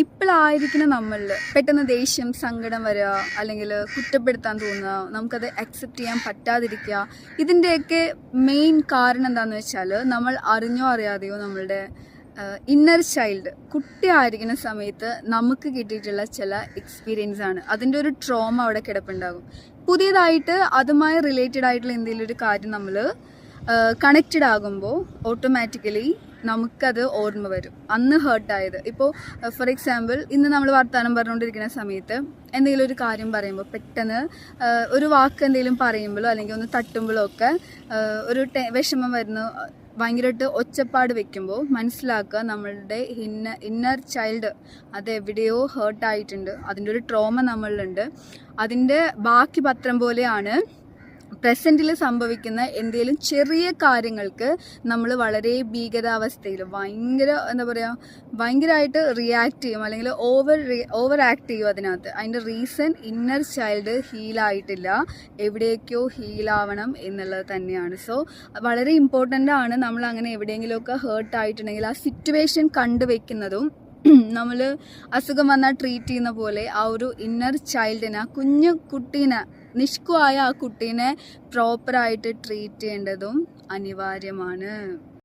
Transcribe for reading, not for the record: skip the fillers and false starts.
ഇപ്പോഴായിരിക്കുന്ന നമ്മളിൽ പെട്ടെന്ന് ദേഷ്യം സങ്കടം വരിക അല്ലെങ്കിൽ കുറ്റപ്പെടുത്താൻ തോന്നുക, നമുക്കത് അക്സെപ്റ്റ് ചെയ്യാൻ പറ്റാതിരിക്കുക. ഇതിൻ്റെയൊക്കെ മെയിൻ കാരണം എന്താണെന്ന് വെച്ചാൽ നമ്മൾ അറിഞ്ഞോ അറിയാതെയോ നമ്മളുടെ ഇന്നർ ചൈൽഡ് കുട്ടിയായിരിക്കുന്ന സമയത്ത് നമുക്ക് കിട്ടിയിട്ടുള്ള ചില എക്സ്പീരിയൻസ് ആണ്. അതിൻ്റെ ഒരു ട്രോമ അവിടെ കിടപ്പുണ്ടാകും. പുതിയതായിട്ട് അതുമായി റിലേറ്റഡ് ആയിട്ടുള്ള എന്തെങ്കിലും ഒരു കാര്യം നമ്മൾ കണക്റ്റഡ് ആകുമ്പോൾ ഓട്ടോമാറ്റിക്കലി നമുക്കത് ഓർമ്മ വരും, അന്ന് ഹേർട്ടായത്. ഇപ്പോൾ ഫോർ എക്സാമ്പിൾ ഇന്ന് നമ്മൾ വർത്തമാനം പറഞ്ഞുകൊണ്ടിരിക്കുന്ന സമയത്ത് എന്തെങ്കിലും ഒരു കാര്യം പറയുമ്പോൾ പെട്ടെന്ന് ഒരു വാക്ക് എന്തെങ്കിലും പറയുമ്പോഴോ അല്ലെങ്കിൽ ഒന്ന് തട്ടുമ്പോഴോ ഒക്കെ ഒരു വിഷമം വരുന്നു, ഭയങ്കരമായിട്ട് ഒച്ചപ്പാട് വെക്കുമ്പോൾ മനസ്സിലാക്കുക നമ്മളുടെ ഇന്നർ ചൈൽഡ് അത് എവിടെയോ ഹേർട്ടായിട്ടുണ്ട്, അതിൻ്റെ ഒരു ട്രോമ നമ്മളിലുണ്ട്. അതിൻ്റെ ബാക്കി പത്രം പോലെയാണ് പ്രസൻറ്റിൽ സംഭവിക്കുന്ന എന്തെങ്കിലും ചെറിയ കാര്യങ്ങൾക്ക് നമ്മൾ വളരെ ഭീകരാവസ്ഥയിൽ ഭയങ്കരമായിട്ട് റിയാക്ട് ചെയ്യും അല്ലെങ്കിൽ ഓവർ ആക്ട് ചെയ്യും അതിനകത്ത്. അതിൻ്റെ റീസൺ ഇന്നർ ചൈൽഡ് ഹീലായിട്ടില്ല, എവിടേക്കോ ഹീലാവണം എന്നുള്ളത് തന്നെയാണ്. സോ വളരെ ഇമ്പോർട്ടൻ്റ് ആണ് നമ്മൾ അങ്ങനെ എവിടെയെങ്കിലുമൊക്കെ ഹേർട്ടായിട്ടുണ്ടെങ്കിൽ ആ സിറ്റുവേഷൻ കണ്ടുവെക്കുന്നതും നമ്മൾ അസുഖം വന്നാൽ ട്രീറ്റ് ചെയ്യുന്ന പോലെ ആ ഒരു ഇന്നർ ചൈൽഡിനെ, കുഞ്ഞു കുട്ടീനെ, നിഷ്കുവായ ആ കുട്ടീനെ പ്രോപ്പറായിട്ട് ട്രീറ്റ് ചെയ്യേണ്ടതും അനിവാര്യമാണ്.